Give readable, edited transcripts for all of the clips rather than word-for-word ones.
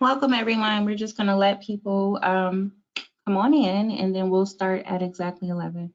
Welcome, everyone. We're just going to let people come on in, and then we'll start at exactly 11.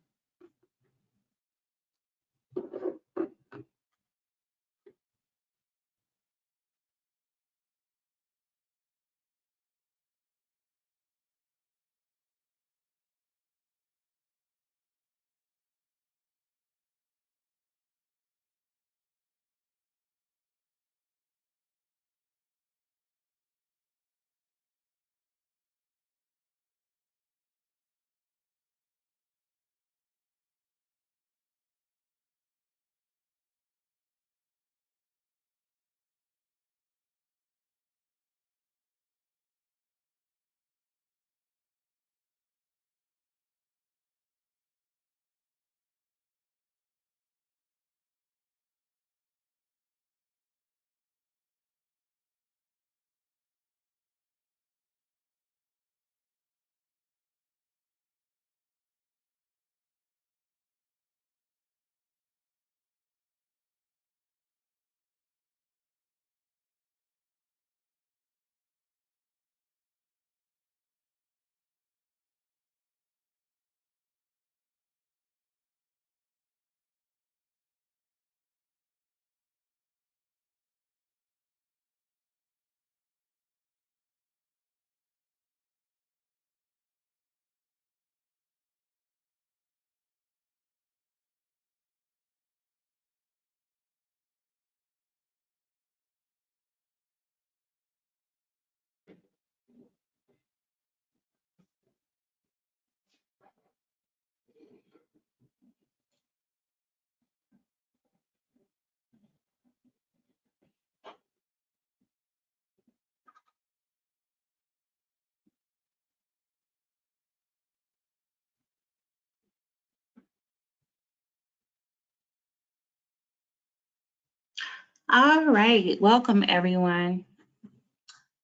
All right. Welcome, everyone.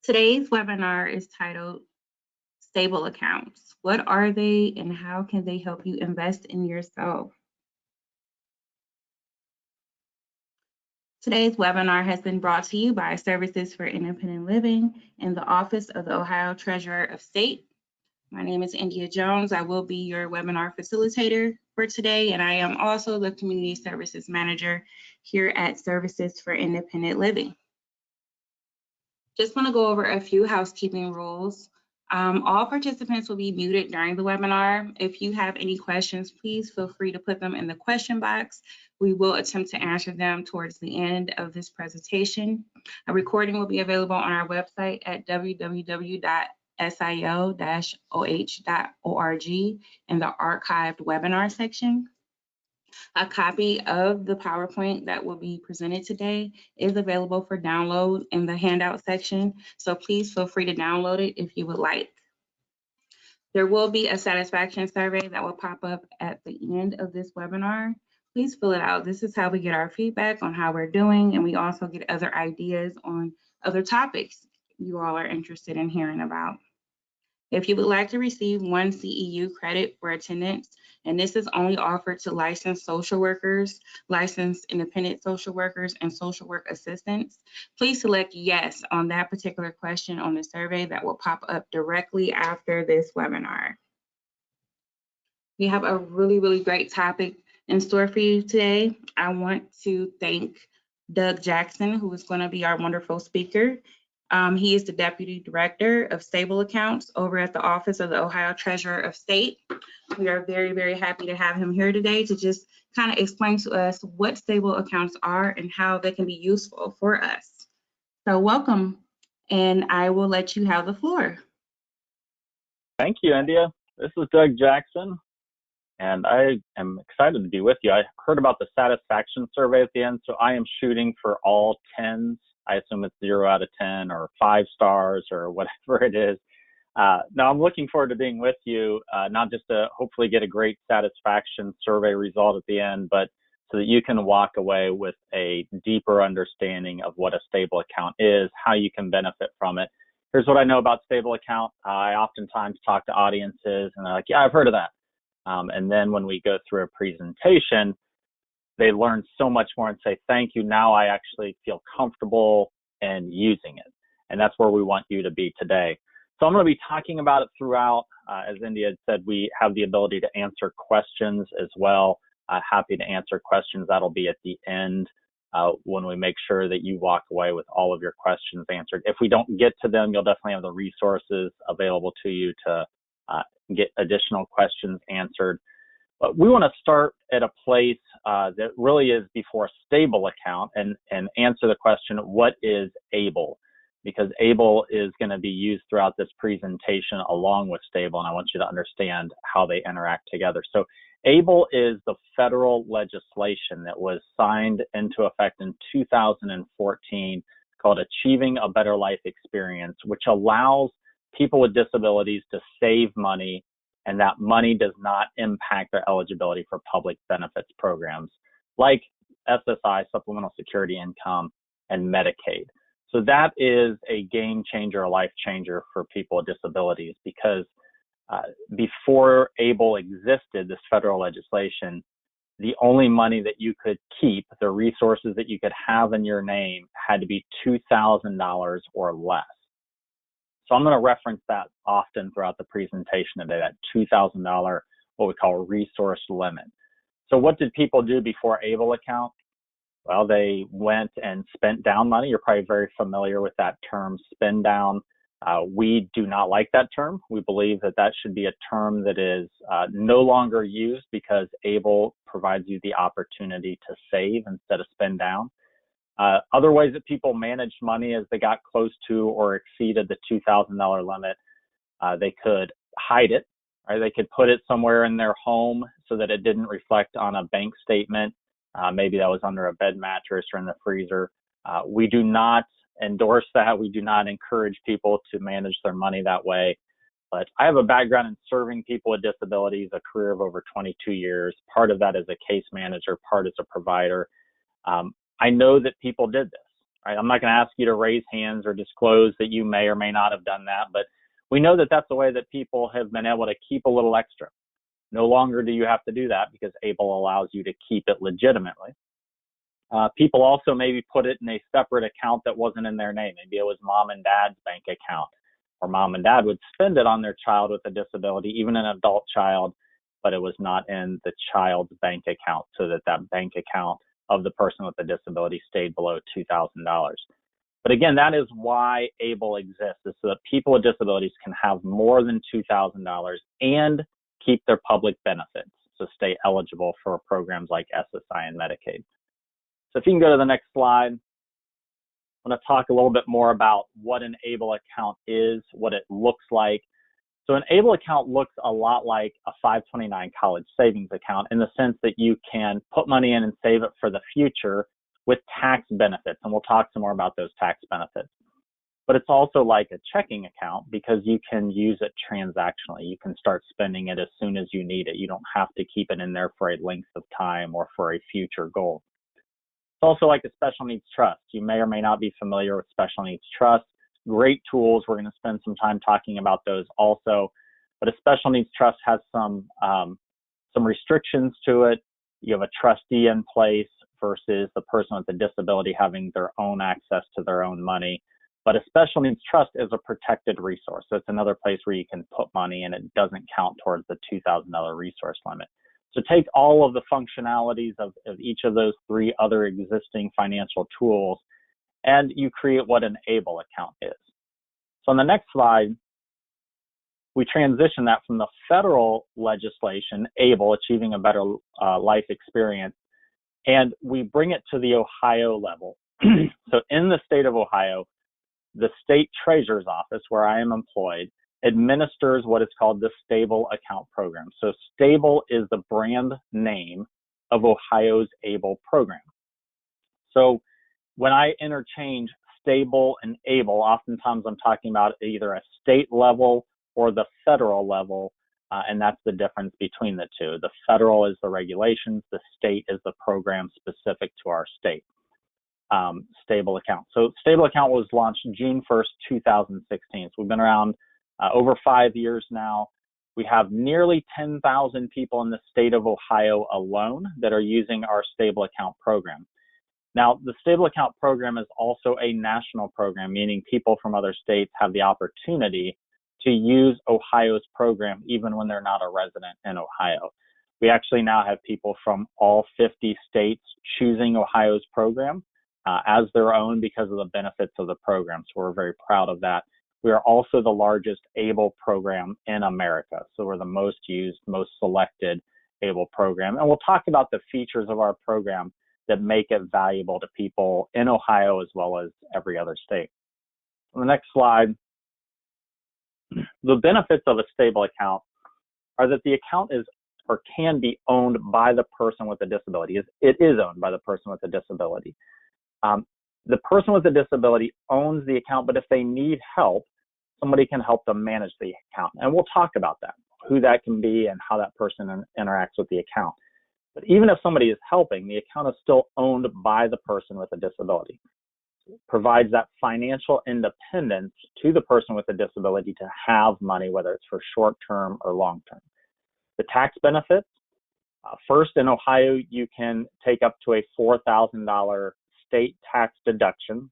Today's webinar is titled Stable Accounts. What are they, and how can they help you invest in yourself? Today's webinar has been brought to you by Services for Independent Living and the Office of the Ohio Treasurer of State. My name is India Jones. I will be your webinar facilitator for today, and I am also the Community Services Manager here at Services for Independent Living. Just want to go over a few housekeeping rules. All participants will be muted during the webinar. If you have any questions, please feel free to put them in the question box. We will attempt to answer them towards the end of this presentation. A recording will be available on our website at www.sil-oh.org in the archived webinar section. A copy of the PowerPoint that will be presented today is available for download in the handout section, so please feel free to download it if you would like. There will be a satisfaction survey that will pop up at the end of this webinar. Please fill it out. This is how we get our feedback on how we're doing, and we also get other ideas on other topics you all are interested in hearing about. If you would like to receive 1 CEU credit for attendance, and this is only offered to licensed social workers, licensed independent social workers, and social work assistants, please select yes on that particular question on the survey that will pop up directly after this webinar. We have a really great topic in store for you today. I want to thank Doug Jackson, who is going to be our wonderful speaker. He is the Deputy Director of Stable Accounts over at the Office of the Ohio Treasurer of State. We are very happy to have him here today to just kind of explain to us what stable accounts are and how they can be useful for us. So welcome, and I will let you have the floor. Thank you, India. This is Doug Jackson, and I am excited to be with you. I heard about the satisfaction survey at the end, so I am shooting for all 10s. I assume it's 0 out of 10 or 5 stars or whatever it is. Now, I'm looking forward to being with you, not just to hopefully get a great satisfaction survey result at the end, but so that you can walk away with a deeper understanding of what a stable account is, how you can benefit from it. Here's what I know about stable account. I oftentimes talk to audiences and they're like, yeah, I've heard of that. And then when we go through a presentation, they learn so much more and say, thank you. Now I actually feel comfortable in using it. and that's where we want you to be today. So I'm going to be talking about it throughout. As India had said, we have the ability to answer questions as well. Happy to answer questions. That'll be at the end when we make sure that you walk away with all of your questions answered. If we don't get to them, you'll definitely have the resources available to you to get additional questions answered. But we want to start at a place that really is before a stable account and answer the question, what is ABLE? Because ABLE is going to be used throughout this presentation along with stable, and I want you to understand how they interact together. So ABLE is the federal legislation that was signed into effect in 2014 called Achieving a Better Life Experience, which allows people with disabilities to save money, and that money does not impact their eligibility for public benefits programs like SSI, Supplemental Security Income, and Medicaid. So that is a game changer, a life changer for people with disabilities, because before ABLE existed, this federal legislation, the only money that you could keep, the resources that you could have in your name, had to be $2,000 or less. So I'm going to reference that often throughout the presentation today, that $2,000, what we call resource limit. So what did people do before ABLE account? Well, they went and spent down money. You're probably very familiar with that term, spend down. We do not like that term. We believe that that should be a term that is no longer used, because ABLE provides you the opportunity to save instead of spend down. Other ways that people managed money as they got close to or exceeded the $2,000 limit, they could hide it, right? They could put it somewhere in their home so that it didn't reflect on a bank statement. Maybe that was under a bed mattress or in the freezer. We do not endorse that. We do not encourage people to manage their money that way. But I have a background in serving people with disabilities, a career of over 22 years. Part of that as a case manager, part as a provider. I know that people did this, right? I'm not going to ask you to raise hands or disclose that you may or may not have done that, but we know that that's the way that people have been able to keep a little extra. No longer do you have to do that, because ABLE allows you to keep it legitimately. People also maybe put it in a separate account that wasn't in their name. Maybe it was mom and dad's bank account, or mom and dad would spend it on their child with a disability, even an adult child, but it was not in the child's bank account, so that that bank account of the person with the disability stayed below $2,000. But again, that is why ABLE exists, is so that people with disabilities can have more than $2,000 and keep their public benefits, so stay eligible for programs like SSI and Medicaid. So if you can go to the next slide, I'm going to talk a little bit more about what an ABLE account is, what it looks like. So an ABLE account looks a lot like a 529 college savings account, in the sense that you can put money in and save it for the future with tax benefits, and we'll talk some more about those tax benefits. But it's also like a checking account, because you can use it transactionally. You can start spending it as soon as you need it. You don't have to keep it in there for a length of time or for a future goal. It's also like a special needs trust. You may or may not be familiar with special needs trust. Great tools. We're going to spend some time talking about those also. But a special needs trust has some restrictions to it. You have a trustee in place versus the person with a disability having their own access to their own money. But a special needs trust is a protected resource. So it's another place where you can put money and it doesn't count towards the $2,000 resource limit. So take all of the functionalities of each of those three other existing financial tools, and you create what an ABLE account is. So on the next slide, we transition that from the federal legislation, ABLE, Achieving a Better Life Experience, and we bring it to the Ohio level. So in the state of Ohio, the state treasurer's office, where I am employed, administers what is called the Stable Account Program. So Stable is the brand name of Ohio's ABLE program. So when I interchange Stable and ABLE, oftentimes I'm talking about either a state level or the federal level, and that's the difference between the two. The federal is the regulations, the state is the program specific to our state. Stable account. So Stable account was launched June 1st, 2016. So we've been around over 5 years now. We have nearly 10,000 people in the state of Ohio alone that are using our Stable account program. Now, the stable account program is also a national program, meaning people from other states have the opportunity to use Ohio's program even when they're not a resident in Ohio. We actually now have people from all 50 states choosing Ohio's program as their own because of the benefits of the program. So we're very proud of that. We are also the largest ABLE program in America. So we're the most used, most selected ABLE program. And we'll talk about the features of our program that make it valuable to people in Ohio as well as every other state. On the next slide, the benefits of a stable account are that the account is or can be owned by the person with a disability. It is owned by the person with a disability. The person with a disability owns the account, but if they need help, somebody can help them manage the account. And we'll talk about that, who that can be and how that person interacts with the account. But even if somebody is helping, the account is still owned by the person with a disability. It provides that financial independence to the person with a disability to have money, whether it's for short-term or long-term. The tax benefits, first in Ohio, you can take up to a $4,000 state tax deduction.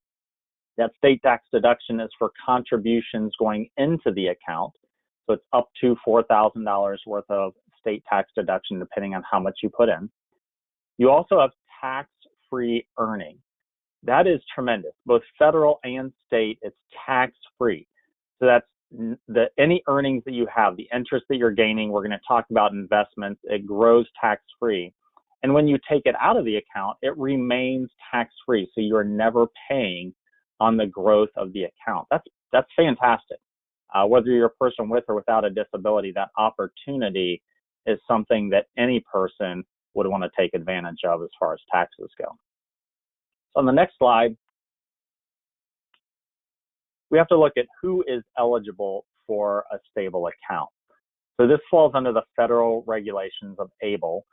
That state tax deduction is for contributions going into the account. So it's up to $4,000 worth of state tax deduction, depending on how much you put in. You also have tax-free earning. That is tremendous. Both federal and state, it's tax-free. So that's any earnings that you have, the interest that you're gaining. We're going to talk about investments. It grows tax-free. And when you take it out of the account, it remains tax-free. So you're never paying on the growth of the account. That's fantastic. Whether you're a person with or without a disability, that opportunity is something that any person would want to take advantage of as far as taxes go. So on the next slide, we have to look at who is eligible for a stable account. So this falls under the federal regulations of ABLE.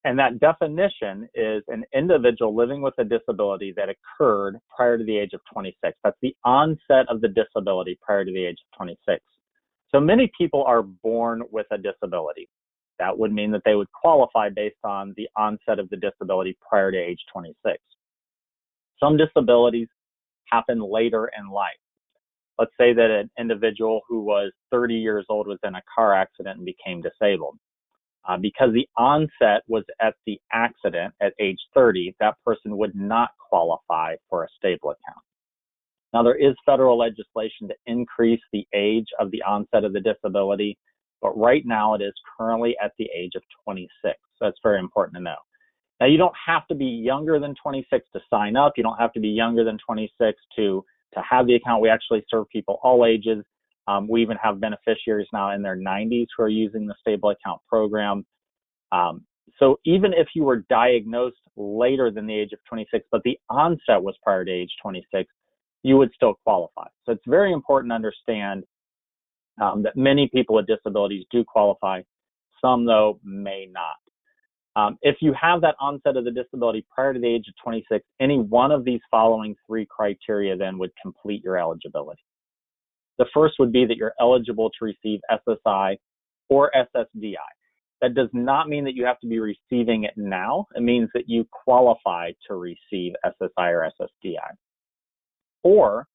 And that definition is an individual living with a disability that occurred prior to the age of 26. That's the onset of the disability prior to the age of 26. So many people are born with a disability. That would mean that they would qualify based on the onset of the disability prior to age 26. Some disabilities happen later in life. Let's say that an individual who was 30 years old was in a car accident and became disabled. Because the onset was at the accident at age 30, that person would not qualify for a stable account. Now, there is federal legislation to increase the age of the onset of the disability, but right now it is currently at the age of 26. So that's very important to know. Now, you don't have to be younger than 26 to sign up. You don't have to be younger than 26 to have the account. We actually serve people all ages. We even have beneficiaries now in their 90s who are using the stable account program. So even if you were diagnosed later than the age of 26, but the onset was prior to age 26, you would still qualify. So it's very important to understand that many people with disabilities do qualify. Some, though, may not. If you have that onset of the disability prior to the age of 26, any one of these following three criteria then would complete your eligibility. The first would be that you're eligible to receive SSI or SSDI. That does not mean that you have to be receiving it now. It means that you qualify to receive SSI or SSDI. Or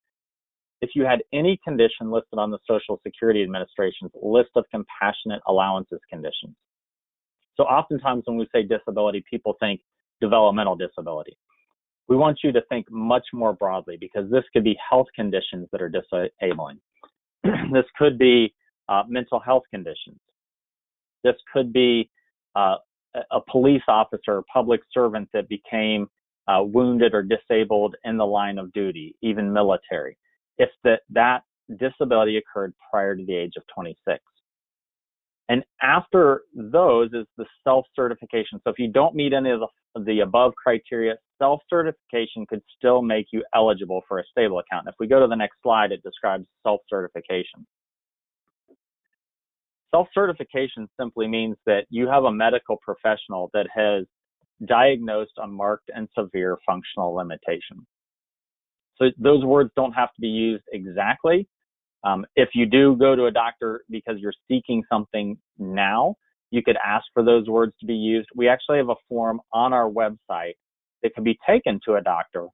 if you had any condition listed on the Social Security Administration's list of compassionate allowances conditions. So oftentimes when we say disability, people think developmental disability. We want you to think much more broadly because this could be health conditions that are disabling. This could be mental health conditions. This could be a police officer, public servant that became wounded or disabled in the line of duty, even military, if that disability occurred prior to the age of 26. And after those is the self-certification. So if you don't meet any of the above criteria, self-certification could still make you eligible for a stable account. If we go to the next slide, it describes self-certification. Self-certification simply means that you have a medical professional that has diagnosed a marked and severe functional limitation. So those words don't have to be used exactly. If you do go to a doctor because you're seeking something now, you could ask for those words to be used. We actually have a form on our website that can be taken to a doctor.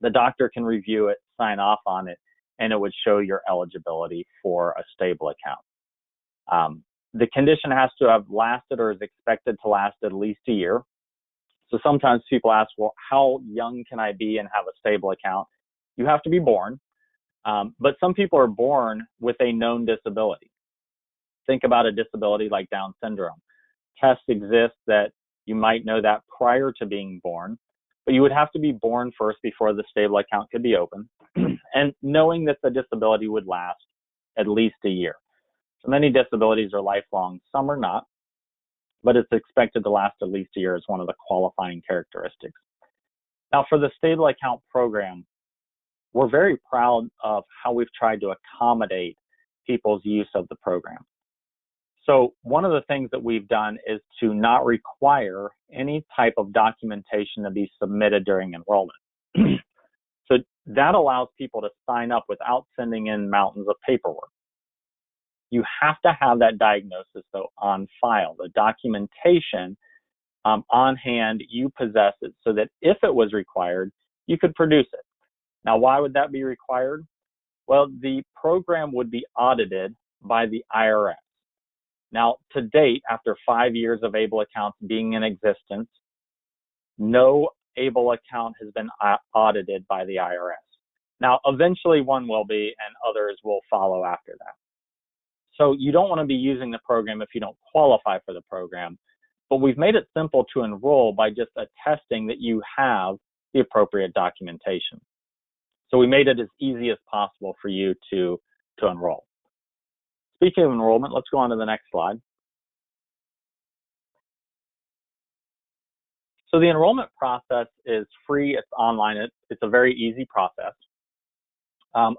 The doctor can review it, sign off on it, and it would show your eligibility for a stable account. The condition has to have lasted or is expected to last at least a year. So sometimes people ask, well, how young can I be and have a stable account? You have to be born, but some people are born with a known disability. Think about a disability like Down syndrome. Tests exist that you might know that prior to being born, but you would have to be born first before the stable account could be open, and knowing that the disability would last at least a year. So many disabilities are lifelong, some are not, but it's expected to last at least a year is one of the qualifying characteristics. Now, for the stable account program, we're very proud of how we've tried to accommodate people's use of the program. So one of the things that we've done is to not require any type of documentation to be submitted during enrollment. So that allows people to sign up without sending in mountains of paperwork. You have to have that diagnosis, though, on file. The documentation on hand, you possess it so that if it was required, you could produce it. Now, why would that be required? Well, the program would be audited by the IRS. Now, to date, after 5 years of ABLE accounts being in existence, no ABLE account has been audited by the IRS. Now, eventually one will be, and others will follow after that. So you don't want to be using the program if you don't qualify for the program, but we've made it simple to enroll by just attesting that you have the appropriate documentation. So we made it as easy as possible for you to enroll. Speaking of enrollment, let's go on to the next slide. So the enrollment process is free, it's online, it's a very easy process.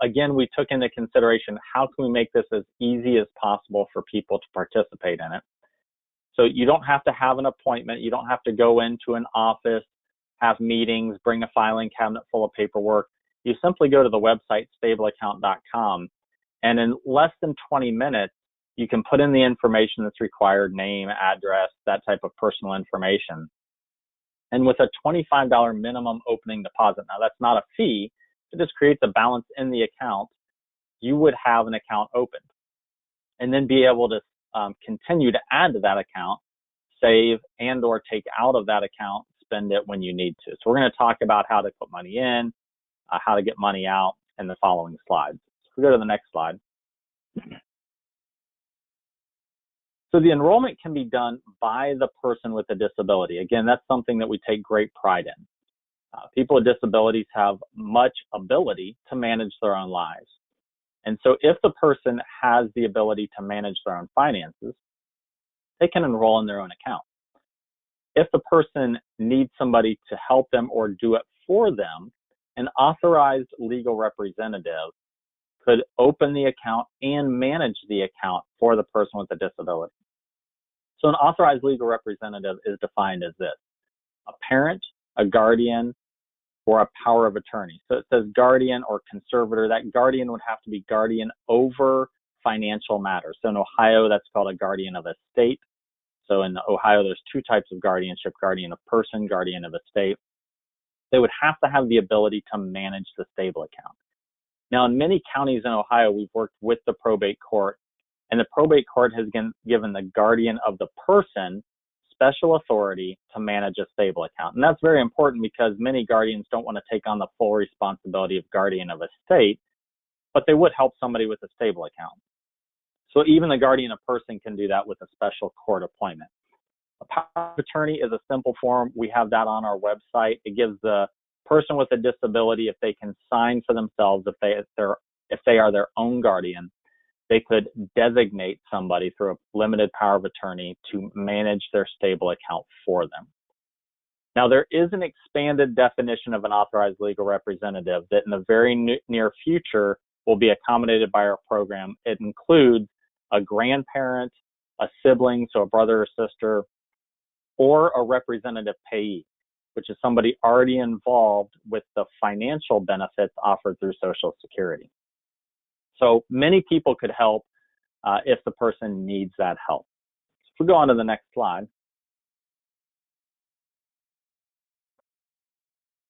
Again, we took into consideration how can we make this as easy as possible for people to participate in it. So you don't have to have an appointment, you don't have to go into an office, have meetings, bring a filing cabinet full of paperwork. You simply go to the website stableaccount.com, and in less than 20 minutes, you can put in the information that's required, name, address, that type of personal information. And with a $25 minimum opening deposit, now that's not a fee, it just creates a balance in the account, you would have an account opened. And then be able to continue to add to that account, save and or take out of that account, spend it when you need to. So we're going to talk about how to put money in, how to get money out in the following slides. So we go to the next slide. So the enrollment can be done by the person with a disability. Again, that's something that we take great pride in. People with disabilities have much ability to manage their own lives. And so if the person has the ability to manage their own finances, they can enroll in their own account. If the person needs somebody to help them or do it for them, an authorized legal representative could open the account and manage the account for the person with a disability. So an authorized legal representative is defined as this: a parent, a guardian, or a power of attorney. So it says guardian or conservator. That guardian would have to be guardian over financial matters. So in Ohio, that's called a guardian of estate. So in Ohio, there's two types of guardianship: guardian of person, guardian of estate. They would have to have the ability to manage the stable account. Now, in many counties in Ohio, we've worked with the probate court, and the probate court has given the guardian of the person special authority to manage a stable account. And that's very important because many guardians don't want to take on the full responsibility of guardian of estate, but they would help somebody with a stable account. So even the guardian of person can do that with a special court appointment. A power of attorney is a simple form. We have that on our website. It gives the person with a disability, if they can sign for themselves, if they are their own guardian, they could designate somebody through a limited power of attorney to manage their stable account for them. Now, there is an expanded definition of an authorized legal representative that in the very near future will be accommodated by our program. It includes a grandparent, a sibling, so a brother or sister, or a representative payee, which is somebody already involved with the financial benefits offered through Social Security. So many people could help if the person needs that help. So if we go on to the next slide.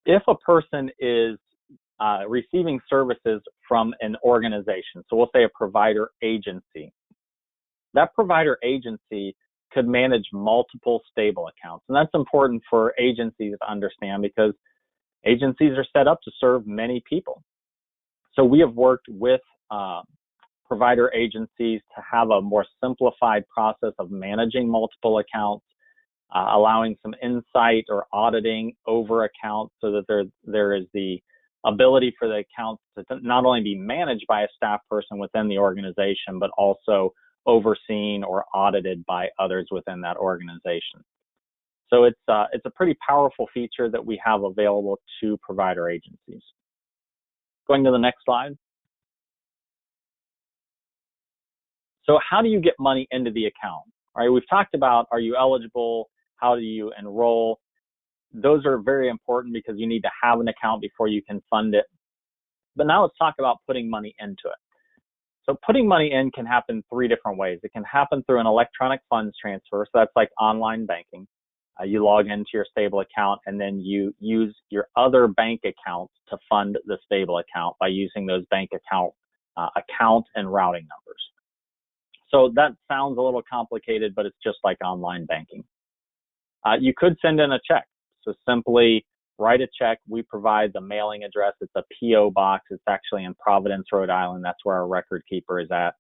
if a person is receiving services from an organization, so we'll say a provider agency, that provider agency could manage multiple stable accounts. And that's important for agencies to understand because agencies are set up to serve many people. So we have worked with provider agencies to have a more simplified process of managing multiple accounts, allowing some insight or auditing over accounts so that there is the ability for the accounts to not only be managed by a staff person within the organization, but also overseen or audited by others within that organization. So it's a pretty powerful feature that we have available to provider agencies. Going to the next slide. So how do you get money into the account? All right, we've talked about, are you eligible? How do you enroll? Those are very important because you need to have an account before you can fund it. But now let's talk about putting money into it. So putting money in can happen 3 different ways. It can happen through an electronic funds transfer. So that's like online banking. You log into your stable account and then you use your other bank accounts to fund the stable account by using those bank account and routing numbers. So that sounds a little complicated, but it's just like online banking. You could send in a check. So simply write a check. We provide the mailing address. It's a P.O. box. It's actually in Providence, Rhode Island. That's where our record keeper is at.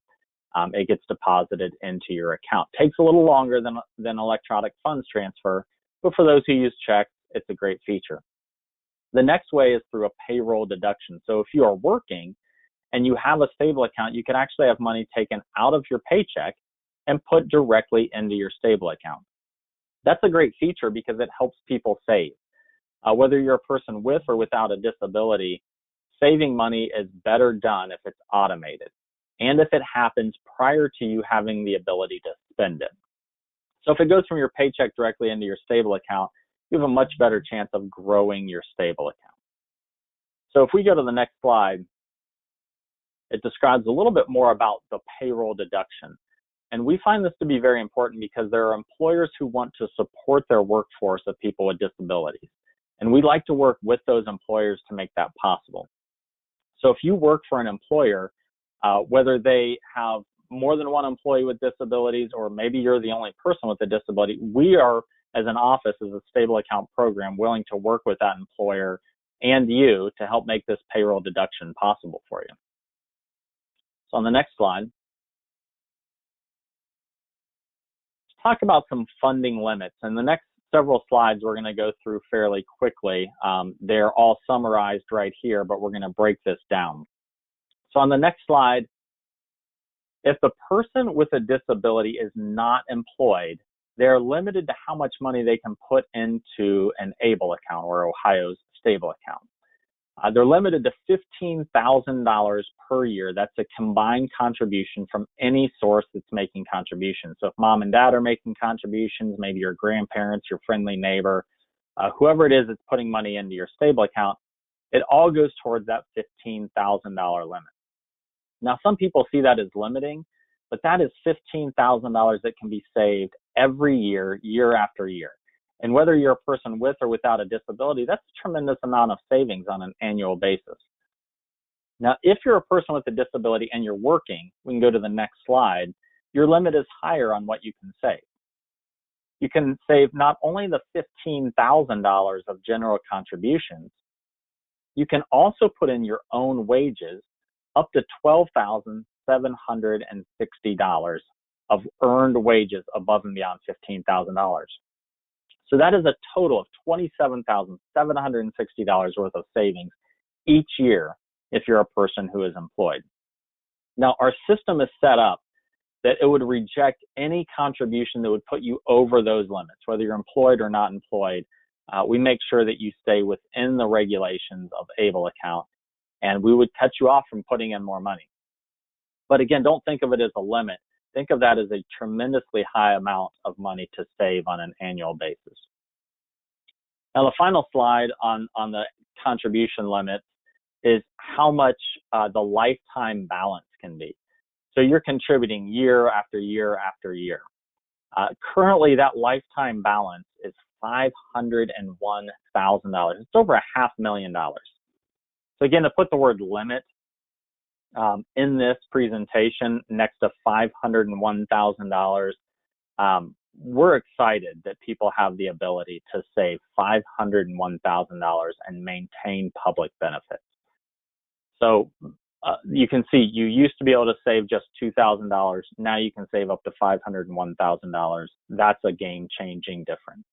It gets deposited into your account. Takes a little longer than electronic funds transfer, but for those who use checks, it's a great feature. The next way is through a payroll deduction. So if you are working and you have a stable account, you can actually have money taken out of your paycheck and put directly into your stable account. That's a great feature because it helps people save. Whether you're a person with or without a disability, saving money is better done if it's automated and if it happens prior to you having the ability to spend it. So if it goes from your paycheck directly into your stable account, you have a much better chance of growing your stable account. So if we go to the next slide, it describes a little bit more about the payroll deduction. And we find this to be very important because there are employers who want to support their workforce of people with disabilities. And we like to work with those employers to make that possible. So if you work for an employer, whether they have more than one employee with disabilities, or maybe you're the only person with a disability, we are, as an office, as a stable account program, willing to work with that employer and you to help make this payroll deduction possible for you. So on the next slide, let's talk about some funding limits. And the next several slides we're going to go through fairly quickly. They're all summarized right here, but we're going to break this down. So on the next slide, if the person with a disability is not employed, they're limited to how much money they can put into an ABLE account, or Ohio's stable account. They're limited to $15,000 per year. That's a combined contribution from any source that's making contributions. So if mom and dad are making contributions, maybe your grandparents, your friendly neighbor, whoever it is that's putting money into your stable account, it all goes towards that $15,000 limit. Now, some people see that as limiting, but that is $15,000 that can be saved every year, year after year. And whether you're a person with or without a disability, that's a tremendous amount of savings on an annual basis. Now, if you're a person with a disability and you're working, we can go to the next slide, your limit is higher on what you can save. You can save not only the $15,000 of general contributions, you can also put in your own wages up to $12,760 of earned wages above and beyond $15,000. So that is a total of $27,760 worth of savings each year if you're a person who is employed. Now, our system is set up that it would reject any contribution that would put you over those limits, whether you're employed or not employed. We make sure that you stay within the regulations of ABLE account, and we would cut you off from putting in more money. But again, don't think of it as a limit. Think of that as a tremendously high amount of money to save on an annual basis. Now, the final slide on the contribution limits is how much the lifetime balance can be. So you're contributing year after year after year. Currently, that lifetime balance is $501,000. It's over $500,000. So again, to put the word limit in this presentation next to $501,000, we're excited that people have the ability to save $501,000 and maintain public benefits. So you can see you used to be able to save just $2,000. Now you can save up to $501,000. That's a game-changing difference.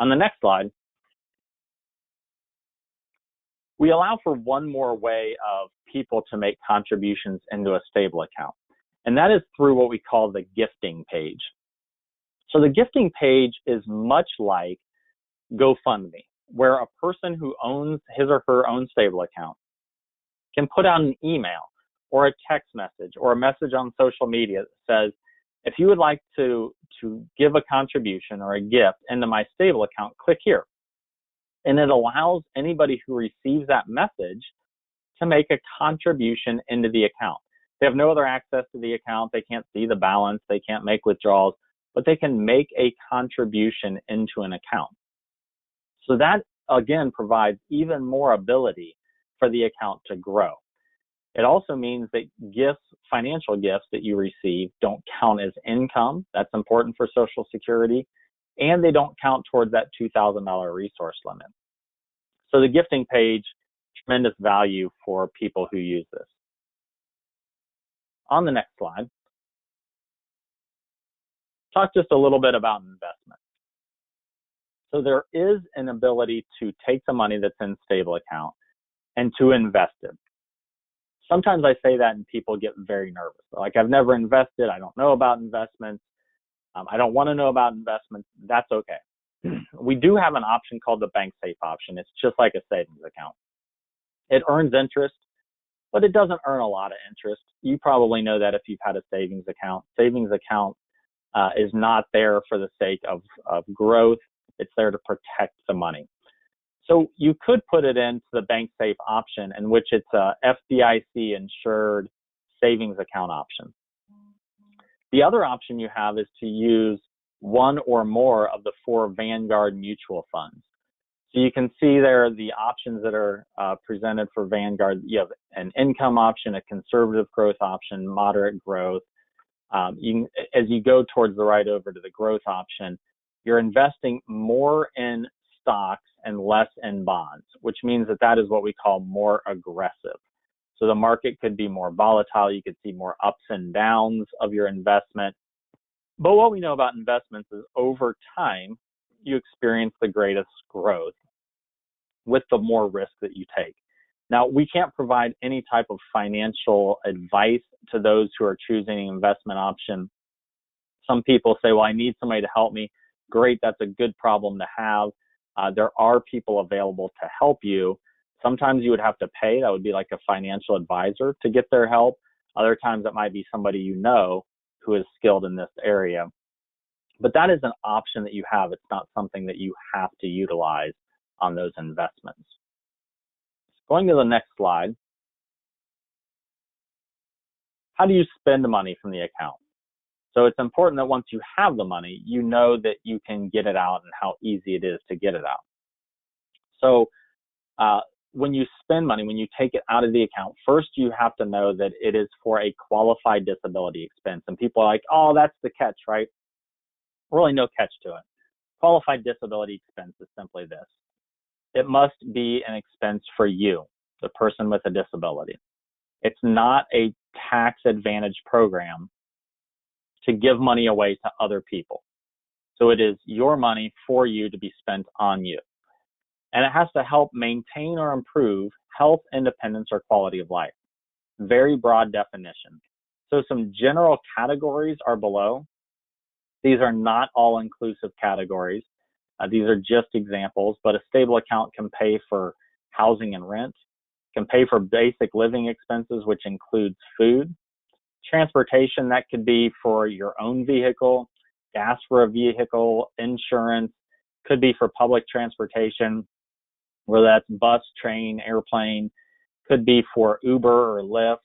On the next slide, we allow for one more way of people to make contributions into a stable account, and that is through what we call the gifting page. So the gifting page is much like GoFundMe, where a person who owns his or her own stable account can put out an email or a text message or a message on social media that says, if you would like to give a contribution or a gift into my stable account, click here. And it allows anybody who receives that message to make a contribution into the account. They have no other access to the account. They can't see the balance. They can't make withdrawals, but they can make a contribution into an account. So that, again, provides even more ability for the account to grow. It also means that gifts, financial gifts that you receive, don't count as income. That's important for Social Security. And they don't count towards that $2,000 resource limit. So the gifting page, tremendous value for people who use this. On the next slide, talk just a little bit about investment. So there is an ability to take the money that's in stable account and to invest it. Sometimes I say that and people get very nervous. Like, I've never invested. I don't know about investments. I don't want to know about investments. That's okay. We do have an option called the bank safe option. It's just like a savings account. It earns interest, but it doesn't earn a lot of interest. You probably know that if you've had a savings account. Savings account is not there for the sake of growth. It's there to protect the money. So you could put it into the bank safe option, in which it's a FDIC insured savings account option. The other option you have is to use one or more of the 4 Vanguard mutual funds. So you can see there the options that are presented for Vanguard. You have an income option, a conservative growth option, moderate growth. As you go towards the right over to the growth option, you're investing more in stocks and less in bonds, which means that that is what we call more aggressive. So the market could be more volatile. You could see more ups and downs of your investment. But what we know about investments is over time, you experience the greatest growth with the more risk that you take. Now, we can't provide any type of financial advice to those who are choosing an investment option. Some people say, well, I need somebody to help me. Great, that's a good problem to have. There are people available to help you. Sometimes you would have to pay. That would be like a financial advisor to get their help. Other times it might be somebody you know who is skilled in this area. But that is an option that you have. It's not something that you have to utilize on those investments. Going to the next slide. How do you spend the money from the account? So it's important that once you have the money, you know that you can get it out and how easy it is to get it out. So when you spend money, when you take it out of the account, first you have to know that it is for a qualified disability expense. And people are like, oh, that's the catch, right? Really no catch to it. Qualified disability expense is simply this. It must be an expense for you, the person with a disability. It's not a tax advantage program to give money away to other people. So it is your money for you to be spent on you. And it has to help maintain or improve health, independence, or quality of life. Very broad definition. So some general categories are below. These are not all-inclusive categories. These are just examples, but a stable account can pay for housing and rent, can pay for basic living expenses, which includes food. Transportation, that could be for your own vehicle, gas for a vehicle, insurance, could be for public transportation, whether that's bus, train, airplane, could be for Uber or Lyft.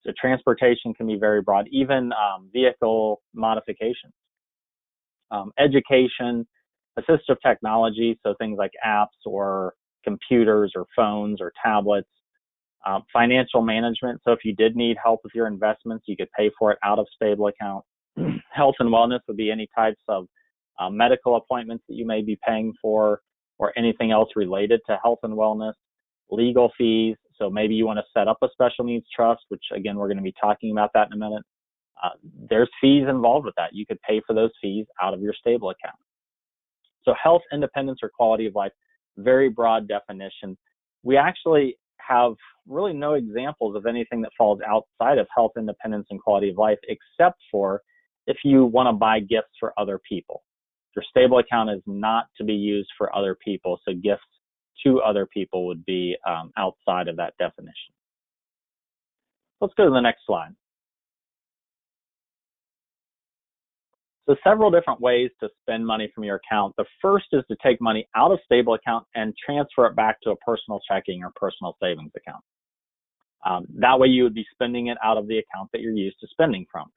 So transportation can be very broad, even vehicle modifications. Education, assistive technology, so things like apps or computers or phones or tablets. Financial management, so if you did need help with your investments, you could pay for it out of stable account. Health and wellness would be any types of medical appointments that you may be paying for, or anything else related to health and wellness. Legal fees, so maybe you want to set up a special needs trust, which again, we're going to be talking about that in a minute. There's fees involved with that. You could pay for those fees out of your stable account. So health, independence, or quality of life, very broad definition. We actually have really no examples of anything that falls outside of health, independence, and quality of life, except for if you want to buy gifts for other people. Your stable account is not to be used for other people, so gifts to other people would be outside of that definition. Let's go to the next slide. So several different ways to spend money from your account. The first is to take money out of stable account and transfer it back to a personal checking or personal savings account. That way you would be spending it out of the account that you're used to spending from.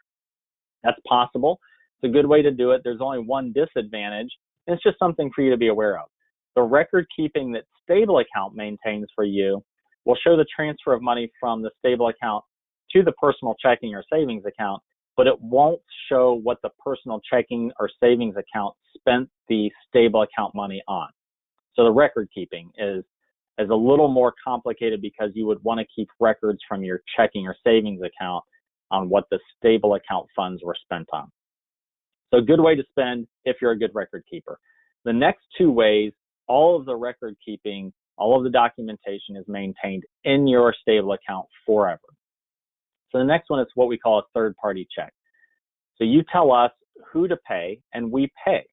That's possible. It's a good way to do it. There's only one disadvantage, and it's just something for you to be aware of. The record keeping that stable account maintains for you will show the transfer of money from the stable account to the personal checking or savings account, but it won't show what the personal checking or savings account spent the stable account money on. So the record keeping is a little more complicated because you would want to keep records from your checking or savings account on what the stable account funds were spent on. So a good way to spend if you're a good record keeper. The next two ways, all of the record keeping, all of the documentation is maintained in your stable account forever. So the next one is what we call a third-party check. So you tell us who to pay, and we pay.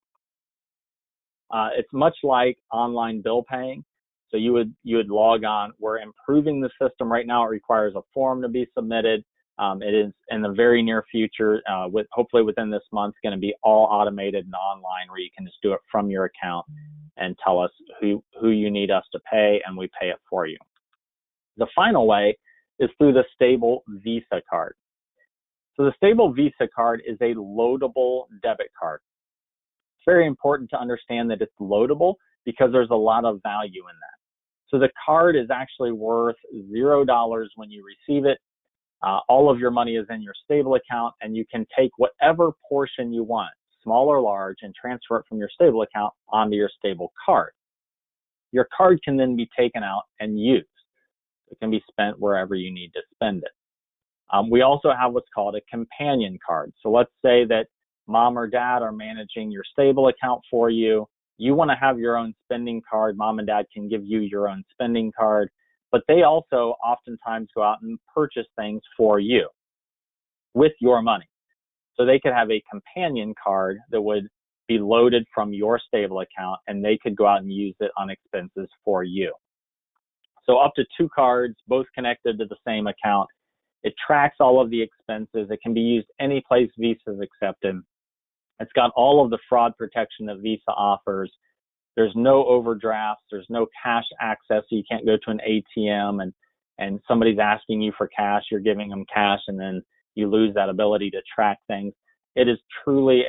It's much like online bill paying. So you would log on. We're improving the system right now. It requires a form to be submitted. It is in the very near future, hopefully within this month, going to be all automated and online, where you can just do it from your account and tell us who you need us to pay, and we pay it for you. The final way is through the stable Visa card. So the stable Visa card is a loadable debit card. It's very important to understand that it's loadable because there's a lot of value in that. So the card is actually worth $0 when you receive it. All of your money is in your stable account, and you can take whatever portion you want, small or large, and transfer it from your stable account onto your stable card. Your card can then be taken out and used. It can be spent wherever you need to spend it. We also have what's called a companion card. So let's say that mom or dad are managing your stable account for you. You want to have your own spending card. Mom and dad can give you your own spending card, but they also oftentimes go out and purchase things for you with your money. So they could have a companion card that would be loaded from your stable account, and they could go out and use it on expenses for you. So up to 2 cards, both connected to the same account. It tracks all of the expenses. It can be used any place Visa is accepted. It's got all of the fraud protection that Visa offers. There's no overdrafts. There's no cash access. So you can't go to an ATM and somebody's asking you for cash. You're giving them cash, and then you lose that ability to track things. It is truly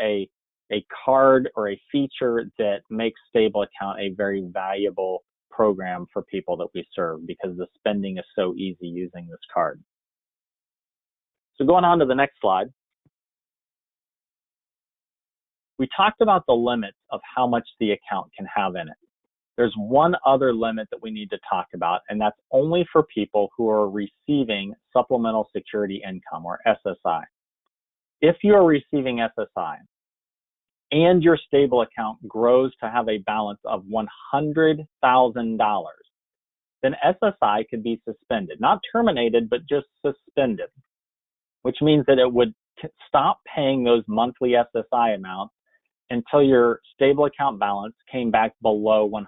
a card or a feature that makes stable account a very valuable program for people that we serve, because the spending is so easy using this card. So going on to the next slide. We talked about the limits of how much the account can have in it. There's one other limit that we need to talk about, and that's only for people who are receiving supplemental security income, or SSI. If you are receiving SSI and your stable account grows to have a balance of $100,000, then SSI could be suspended, not terminated, but just suspended, which means that it would stop paying those monthly SSI amounts until your stable account balance came back below $100,000.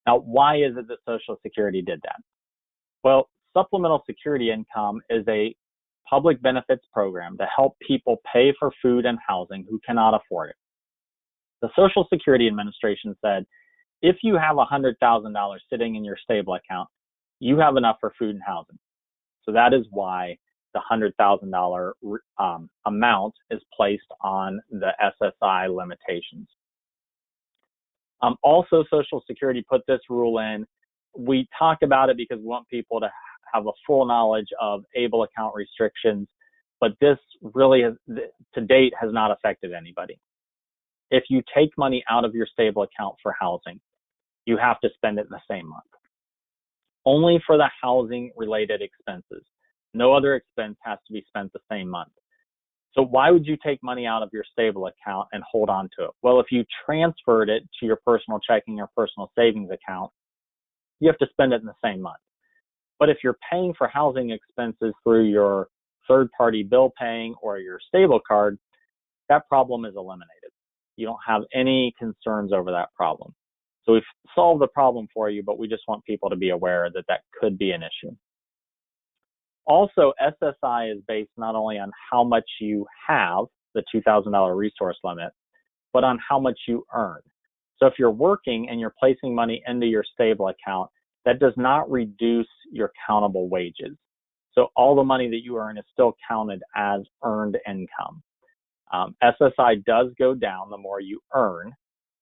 Now, why is it that Social Security did that? Well, supplemental security income is a public benefits program to help people pay for food and housing who cannot afford it. The Social Security Administration said, if you have $100,000 sitting in your stable account, you have enough for food and housing. So that is why the $100,000 amount is placed on the SSI limitations. Also, Social Security put this rule in. We talk about it because we want people to have a full knowledge of ABLE account restrictions, but this really, to date, has not affected anybody. If you take money out of your stable account for housing, you have to spend it in the same month. Only for the housing-related expenses. No other expense has to be spent the same month. So why would you take money out of your stable account and hold on to it? Well, if you transferred it to your personal checking or personal savings account, you have to spend it in the same month. But if you're paying for housing expenses through your third-party bill paying or your stable card, that problem is eliminated. You don't have any concerns over that problem. So we've solved the problem for you, but we just want people to be aware that that could be an issue. Also, SSI is based not only on how much you have, the $2,000 resource limit, but on how much you earn. So if you're working and you're placing money into your stable account, that does not reduce your countable wages. So all the money that you earn is still counted as earned income. SSI does go down the more you earn.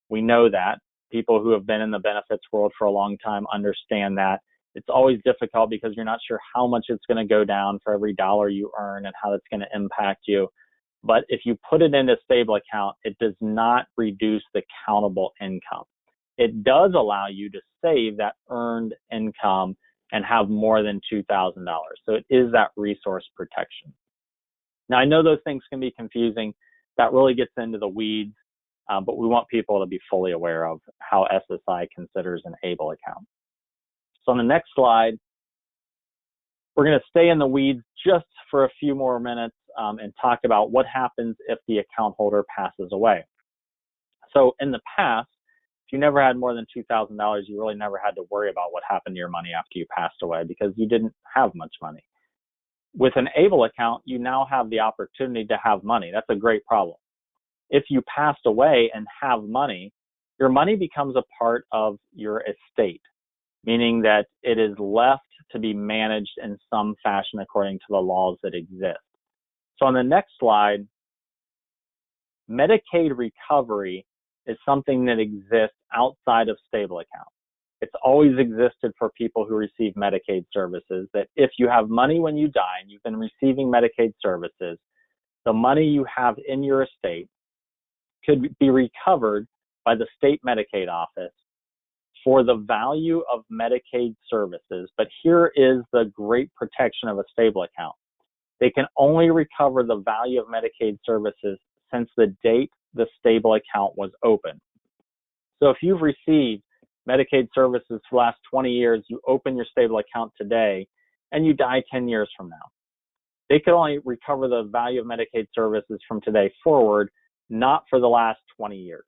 We know that. People who have been in the benefits world for a long time understand that. It's always difficult because you're not sure how much it's going to go down for every dollar you earn and how that's going to impact you. But if you put it in a stable account, it does not reduce the countable income. It does allow you to save that earned income and have more than $2,000. So it is that resource protection. Now, I know those things can be confusing. That really gets into the weeds, but we want people to be fully aware of how SSI considers an ABLE account. So on the next slide, we're going to stay in the weeds just for a few more minutes and talk about what happens if the account holder passes away. So in the past, if you never had more than $2,000, you really never had to worry about what happened to your money after you passed away because you didn't have much money. With an ABLE account, you now have the opportunity to have money. That's a great problem. If you passed away and have money, your money becomes a part of your estate, meaning that it is left to be managed in some fashion according to the laws that exist. So on the next slide, Medicaid recovery is something that exists outside of stable accounts. It's always existed for people who receive Medicaid services, that if you have money when you die and you've been receiving Medicaid services, the money you have in your estate could be recovered by the state Medicaid office for the value of Medicaid services. But here is the great protection of a stable account. They can only recover the value of Medicaid services since the date the stable account was open. So if you've received Medicaid services for the last 20 years, you open your stable account today, and you die 10 years from now. They could only recover the value of Medicaid services from today forward, not for the last 20 years.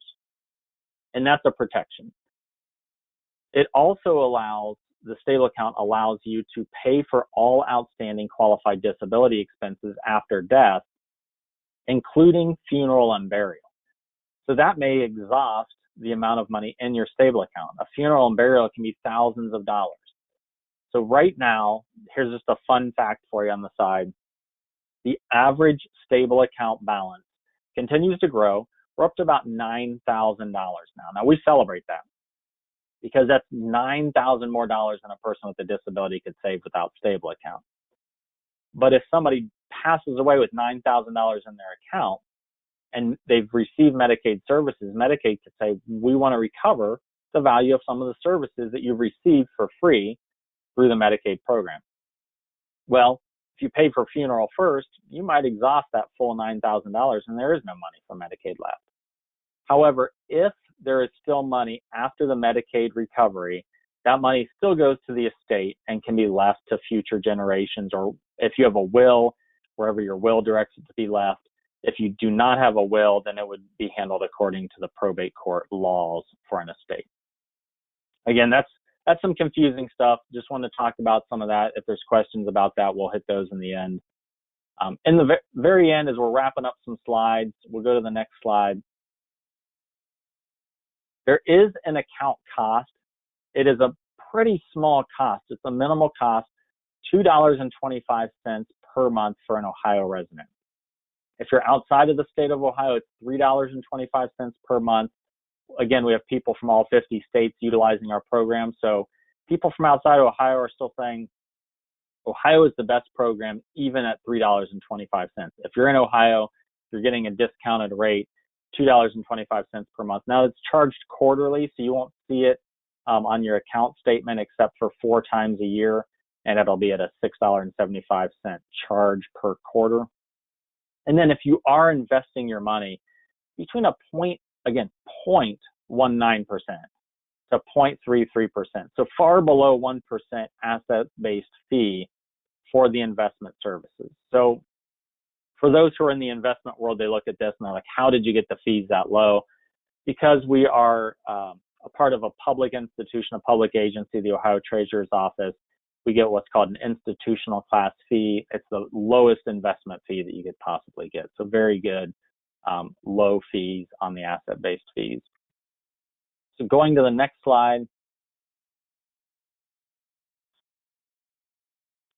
And that's a protection. It also allows, the stable account allows you to pay for all outstanding qualified disability expenses after death, including funeral and burial. So that may exhaust the amount of money in your stable account. A funeral and burial can be thousands of dollars. So right now, here's just a fun fact for you on the side. The average stable account balance continues to grow. We're up to about $9,000 now. Now we celebrate that because that's $9,000 more dollars than a person with a disability could save without stable account. But if somebody passes away with $9,000 in their account and they've received Medicaid services, Medicaid could say, we want to recover the value of some of the services that you've received for free through the Medicaid program. Well, if you pay for funeral first, you might exhaust that full $9,000 and there is no money for Medicaid left. However, if there is still money after the Medicaid recovery, that money still goes to the estate and can be left to future generations, or if you have a will, wherever your will directs it to be left. If you do not have a will, then it would be handled according to the probate court laws for an estate. Again, that's some confusing stuff. Just want to talk about some of that. If there's questions about that, we'll hit those in the end. In the very end, as we're wrapping up some slides, we'll go to the next slide. There is an account cost. It is a pretty small cost. It's a minimal cost, $2.25 per month for an Ohio resident. If you're outside of the state of Ohio, it's $3.25 per month, again, we have people from all 50 states utilizing our program. So people from outside of Ohio are still saying Ohio is the best program, even at $3.25. If you're in Ohio, you're getting a discounted rate, $2.25 per month. Now it's charged quarterly, so you won't see it on your account statement except for 4 times a year, and it'll be at a $6.75 charge per quarter. And then if you are investing your money between a 0.19% to 0.33%, so far below 1% asset-based fee for the investment services. So for those who are in the investment world, they look at this and they're like, how did you get the fees that low? Because we are a part of a public institution, a public agency, the Ohio Treasurer's Office, we get what's called an institutional class fee. It's the lowest investment fee that you could possibly get. So very good, low fees on the asset-based fees. So going to the next slide.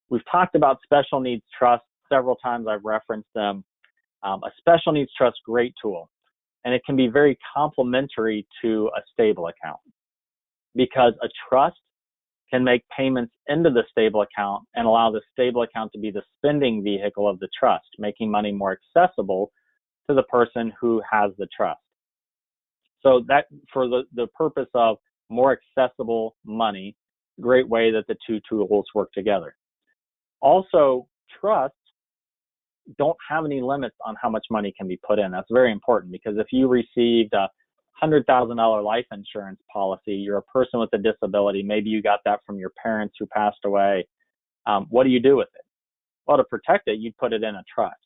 We've talked about special needs trusts several times. I've referenced them. A special needs trust, great tool. And it can be very complementary to a stable account because a trust can make payments into the stable account and allow the stable account to be the spending vehicle of the trust, making money more accessible to the person who has the trust. So that for the purpose of more accessible money, great way that the two tools work together. Also, trusts don't have any limits on how much money can be put in. That's very important because if you received a $100,000 life insurance policy, you're a person with a disability, maybe you got that from your parents who passed away. What do you do with it? Well, to protect it, you'd put it in a trust.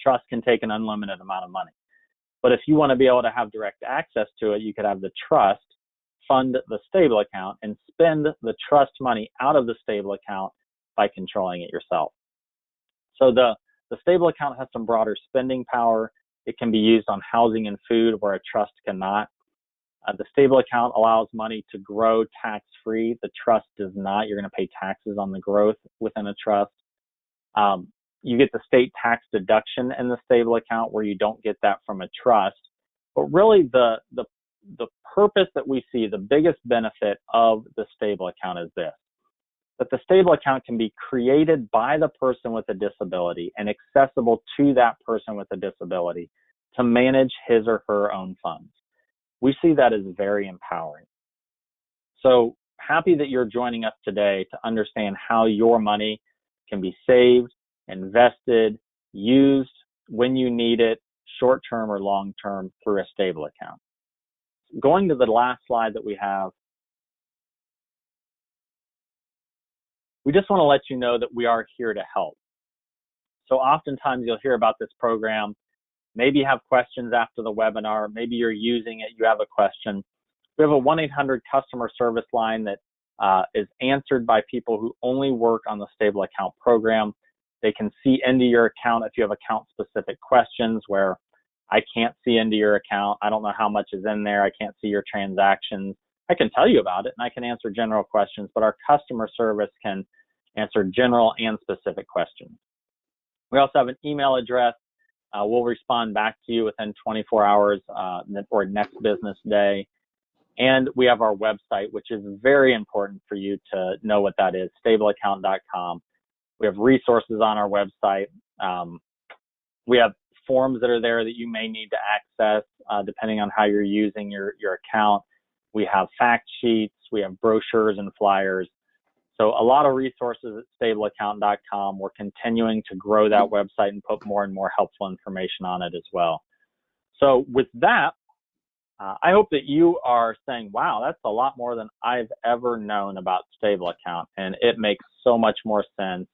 Trust can take an unlimited amount of money. But if you want to be able to have direct access to it, you could have the trust fund the stable account and spend the trust money out of the stable account by controlling it yourself. So the stable account has some broader spending power. It can be used on housing and food where a trust cannot. The stable account allows money to grow tax-free. The trust does not. You're going to pay taxes on the growth within a trust. You get the state tax deduction in the stable account where you don't get that from a trust. But really the purpose that we see, the biggest benefit of the stable account is this, that the stable account can be created by the person with a disability and accessible to that person with a disability to manage his or her own funds. We see that as very empowering. So happy that you're joining us today to understand how your money can be saved, invested, used when you need it, short-term or long-term through a stable account. Going to the last slide that we have, we just want to let you know that we are here to help. So oftentimes you'll hear about this program, maybe you have questions after the webinar, maybe you're using it, you have a question. We have a 1-800 customer service line that is answered by people who only work on the stable account program. They can see into your account if you have account-specific questions where I can't see into your account. I don't know how much is in there. I can't see your transactions. I can tell you about it and I can answer general questions, but our customer service can answer general and specific questions. We also have an email address. We'll respond back to you within 24 hours or next business day. And we have our website, which is very important for you to know what that is, stableaccount.com. We have resources on our website. We have forms that are there that you may need to access depending on how you're using your account. We have fact sheets. We have brochures and flyers. So a lot of resources at stableaccount.com. We're continuing to grow that website and put more and more helpful information on it as well. So with that, I hope that you are saying, wow, that's a lot more than I've ever known about stable account, and it makes so much more sense.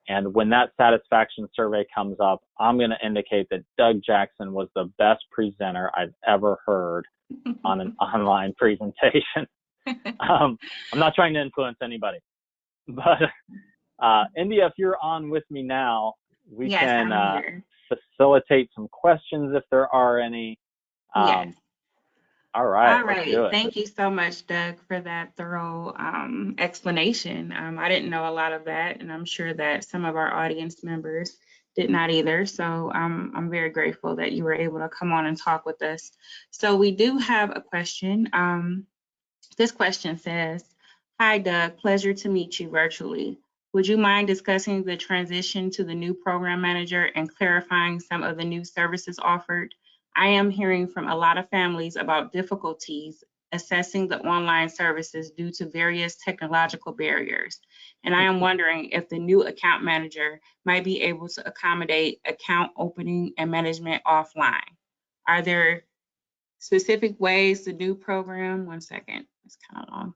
And when that satisfaction survey comes up, I'm going to indicate that Doug Jackson was the best presenter I've ever heard on an online presentation. I'm not trying to influence anybody, but India, if you're on with me now, we can facilitate some questions if there are any. Yes. All right. All right. Thank you so much, Doug, for that thorough explanation. I didn't know a lot of that, and I'm sure that some of our audience members did not either. So I'm very grateful that you were able to come on and talk with us. So we do have a question. This question says, "Hi, Doug, pleasure to meet you virtually. Would you mind discussing the transition to the new program manager and clarifying some of the new services offered? I am hearing from a lot of families about difficulties assessing the online services due to various technological barriers. And I am wondering if the new account manager might be able to accommodate account opening and management offline. Are there specific ways the new program, one second, it's kind of long.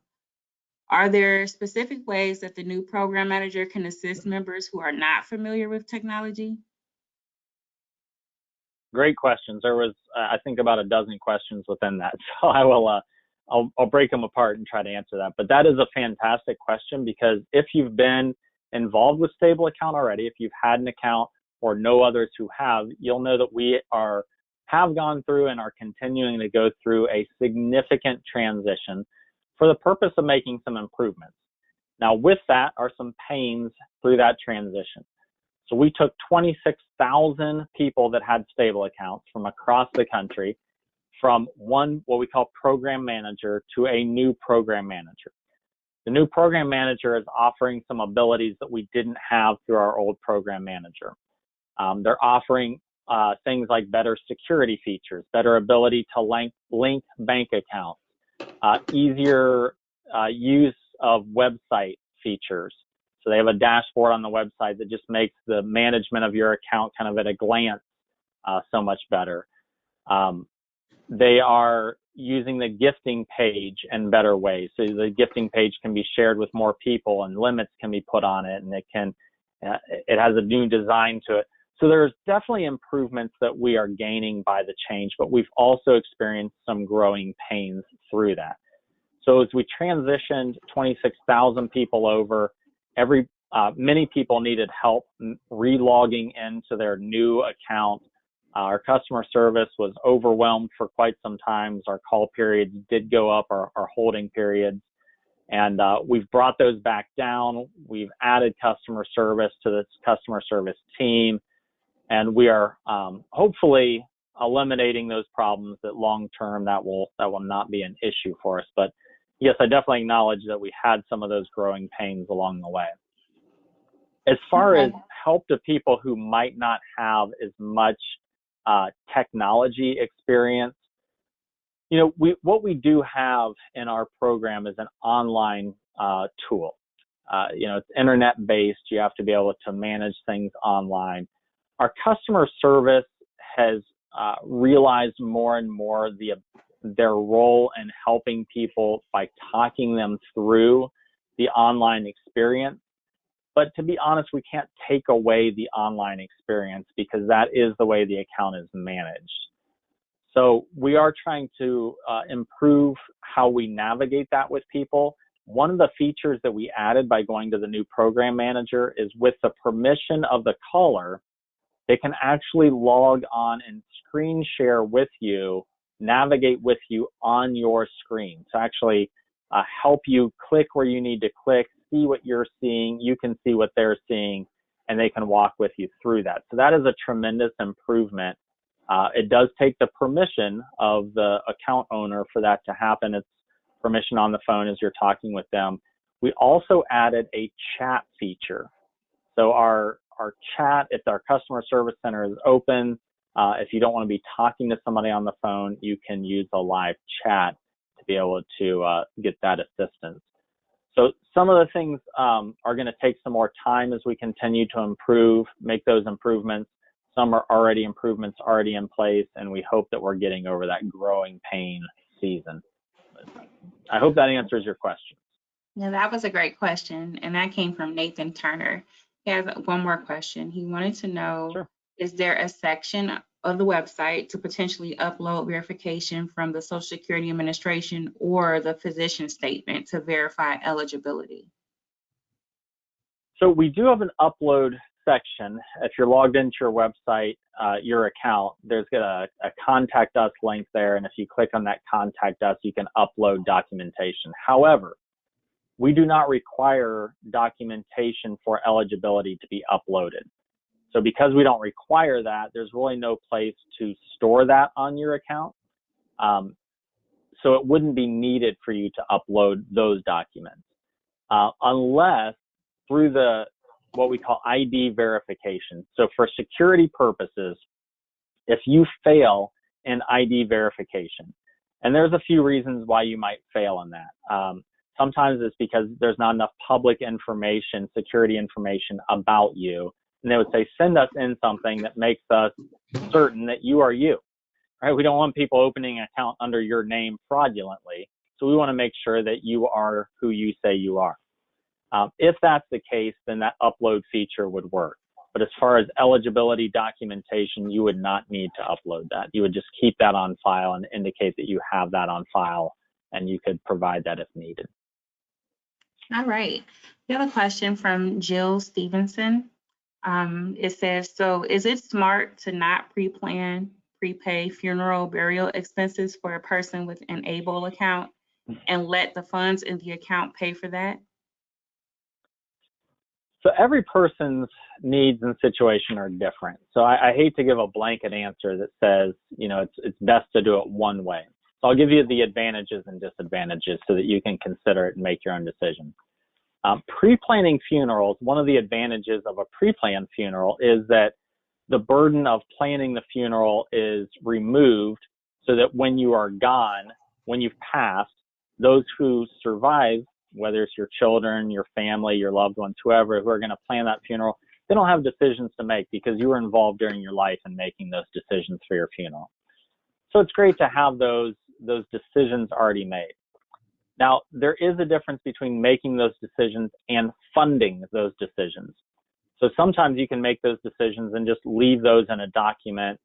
Are there specific ways that the new program manager can assist members who are not familiar with technology?" Great questions. There was, I think, about a dozen questions within that. So I will, I'll break them apart and try to answer that. But that is a fantastic question, because if you've been involved with Stable Account already, if you've had an account or know others who have, you'll know that we have gone through and are continuing to go through a significant transition for the purpose of making some improvements. Now, with that are some pains through that transition. So we took 26,000 people that had Stable Accounts from across the country, from one, what we call program manager, to a new program manager. The new program manager is offering some abilities that we didn't have through our old program manager. They're offering things like better security features, better ability to link bank accounts, easier use of website features. So they have a dashboard on the website that just makes the management of your account kind of at a glance so much better. They are using the gifting page in better ways. So the gifting page can be shared with more people, and limits can be put on it, and it has a new design to it. So there's definitely improvements that we are gaining by the change, but we've also experienced some growing pains through that. So as we transitioned 26,000 people over, many people needed help re-logging into their new account. Our customer service was overwhelmed for quite some time. Our call periods did go up, our holding periods, and we've brought those back down. We've added customer service to this customer service team, and we are hopefully eliminating those problems that long term that will not be an issue for us. But yes, I definitely acknowledge that we had some of those growing pains along the way. As far as help to people who might not have as much technology experience, what we do have in our program is an online tool. It's internet-based. You have to be able to manage things online. Our customer service has realized more and more their role in helping people by talking them through the online experience. But to be honest, we can't take away the online experience, because that is the way the account is managed. So we are trying to improve how we navigate that with people. One of the features that we added by going to the new program manager is, with the permission of the caller, they can actually log on and screen share with you, navigate with you on your screen. So actually help you click where you need to click, see what you're seeing, you can see what they're seeing, and they can walk with you through that. So that is a tremendous improvement. It does take the permission of the account owner for that to happen. It's permission on the phone as you're talking with them. We also added a chat feature. So our chat, if our customer service center is open, if you don't want to be talking to somebody on the phone, you can use a live chat to be able to get that assistance. So some of the things are going to take some more time as we continue to make those improvements. Some are improvements already in place, and we hope that we're getting over that growing pain season. I hope that answers your question. Yeah, that was a great question, and that came from Nathan Turner. He has one more question. He wanted to know, sure, is there a section of the website to potentially upload verification from the Social Security Administration or the physician statement to verify eligibility? So we do have an upload section. If you're logged into your website, your account, there's a contact us link there, and if you click on that contact us, you can upload documentation. However, we do not require documentation for eligibility to be uploaded. So because we don't require that, there's really no place to store that on your account. So it wouldn't be needed for you to upload those documents unless through what we call ID verification. So for security purposes, if you fail in ID verification, and there's a few reasons why you might fail in that. Sometimes it's because there's not enough public information, security information about you. And they would say, send us in something that makes us certain that you are you, right? We don't want people opening an account under your name fraudulently. So we want to make sure that you are who you say you are. If that's the case, then that upload feature would work. But as far as eligibility documentation, you would not need to upload that. You would just keep that on file and indicate that you have that on file, and you could provide that if needed. All right. We have a question from Jill Stevenson. It says, so is it smart to not pre-plan, prepay funeral burial expenses for a person with an ABLE account and let the funds in the account pay for that? So every person's needs and situation are different. So I hate to give a blanket answer that says, it's best to do it one way. So I'll give you the advantages and disadvantages so that you can consider it and make your own decision. Pre-planning funerals, one of the advantages of a pre-planned funeral is that the burden of planning the funeral is removed so that when you are gone, when you've passed, those who survive, whether it's your children, your family, your loved ones, whoever, who are going to plan that funeral, they don't have decisions to make because you were involved during your life in making those decisions for your funeral. So it's great to have those decisions already made. Now, there is a difference between making those decisions and funding those decisions. So sometimes you can make those decisions and just leave those in a document,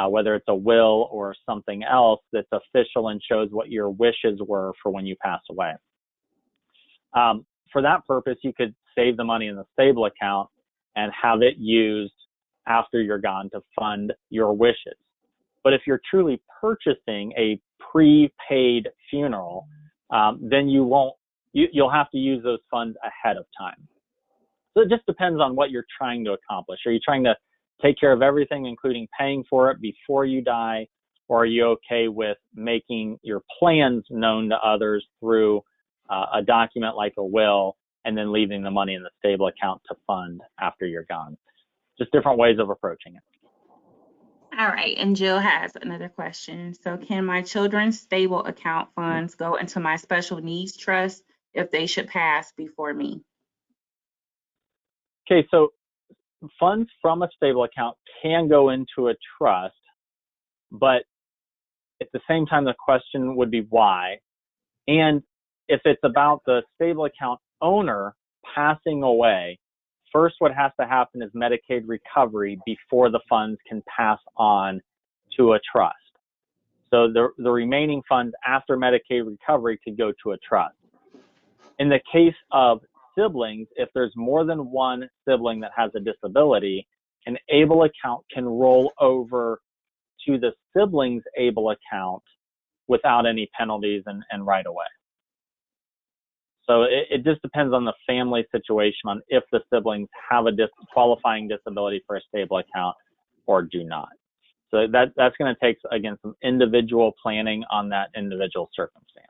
whether it's a will or something else that's official and shows what your wishes were for when you pass away. For that purpose, you could save the money in the stable account and have it used after you're gone to fund your wishes. But if you're truly purchasing a prepaid funeral, then you'll have to use those funds ahead of time. So it just depends on what you're trying to accomplish. Are you trying to take care of everything, including paying for it before you die? Or are you okay with making your plans known to others through a document like a will and then leaving the money in the stable account to fund after you're gone? Just different ways of approaching it. All right, and Jill has another question. So can my children's stable account funds go into my special needs trust if they should pass before me? Okay, so funds from a stable account can go into a trust, but at the same time, the question would be why. And if it's about the stable account owner passing away, first what has to happen is Medicaid recovery before the funds can pass on to a trust. So the remaining funds after Medicaid recovery could go to a trust. In the case of siblings, if there's more than one sibling that has a disability, an ABLE account can roll over to the sibling's ABLE account without any penalties and right away. So it just depends on the family situation on if the siblings have a qualifying disability for a stable account or do not. So that's going to take, again, some individual planning on that individual circumstance.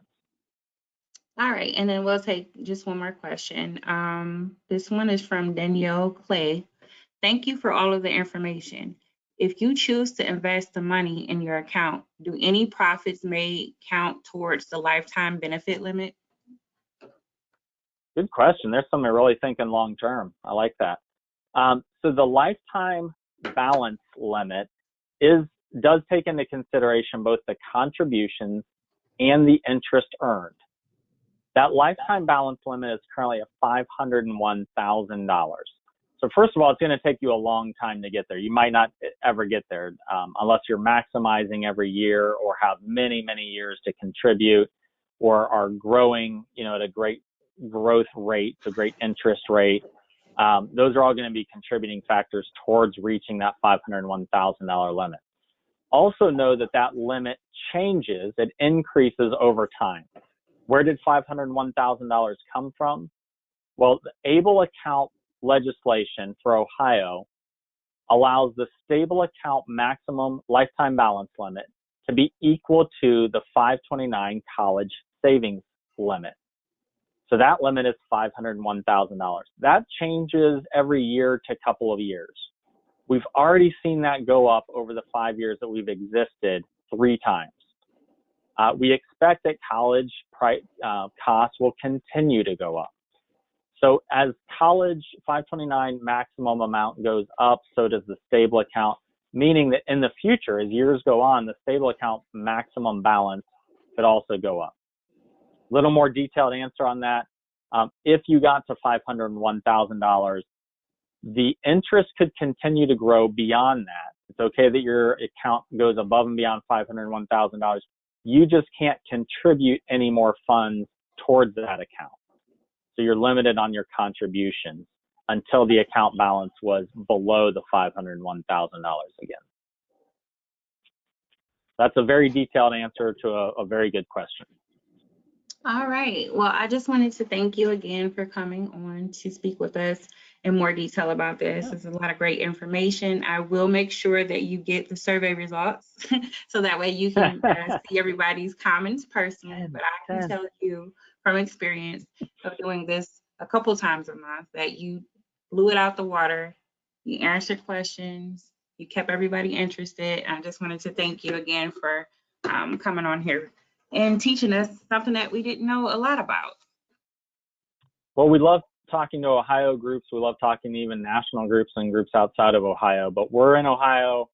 All right, and then we'll take just one more question. This one is from Danielle Clay. Thank you for all of the information. If you choose to invest the money in your account, do any profits made count towards the lifetime benefit limit? Good question. There's something really thinking long term. I like that. So the lifetime balance limit does take into consideration both the contributions and the interest earned. That lifetime balance limit is currently at $501,000. So first of all, it's going to take you a long time to get there. You might not ever get there unless you're maximizing every year or have many, many years to contribute or are growing, at a great growth rate, a great interest rate. Those are all going to be contributing factors towards reaching that $501,000 limit. Also know that limit changes, it increases over time. Where did $501,000 come from? Well, the ABLE account legislation for Ohio allows the stable account maximum lifetime balance limit to be equal to the 529 college savings limit. So that limit is $501,000. That changes every year to couple of years. We've already seen that go up over the 5 years that we've existed 3 times. We expect that college costs will continue to go up. So as college 529 maximum amount goes up, so does the stable account, meaning that in the future, as years go on, the stable account maximum balance could also go up. A little more detailed answer on that. If you got to $501,000, the interest could continue to grow beyond that. It's okay that your account goes above and beyond $501,000. You just can't contribute any more funds towards that account. So you're limited on your contributions until the account balance was below the $501,000 again. That's a very detailed answer to a very good question. All right. Well, I just wanted to thank you again for coming on to speak with us in more detail about this. There's a lot of great information. I will make sure that you get the survey results so that way you can see everybody's comments personally. But I can tell you from experience of doing this a couple times a month that you blew it out the water. You answered questions. You kept everybody interested. I just wanted to thank you again for coming on here and teaching us something that we didn't know a lot about. Well, we love talking to Ohio groups. We love talking to even national groups and groups outside of Ohio, but we're in Ohio.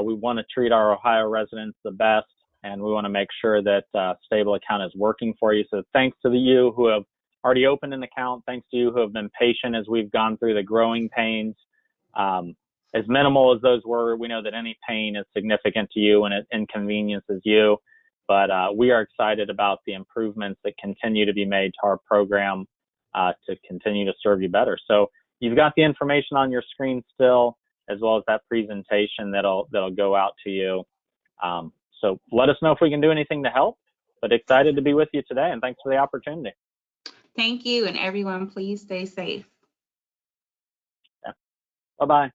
We want to treat our Ohio residents the best, and we want to make sure that stable account is working for you. So thanks to you who have already opened an account. Thanks to you who have been patient as we've gone through the growing pains. As minimal as those were, we know that any pain is significant to you and it inconveniences you. But we are excited about the improvements that continue to be made to our program to continue to serve you better. So you've got the information on your screen still, as well as that presentation that'll go out to you. So let us know if we can do anything to help, but excited to be with you today, and thanks for the opportunity. Thank you, and everyone, please stay safe. Yeah. Bye-bye.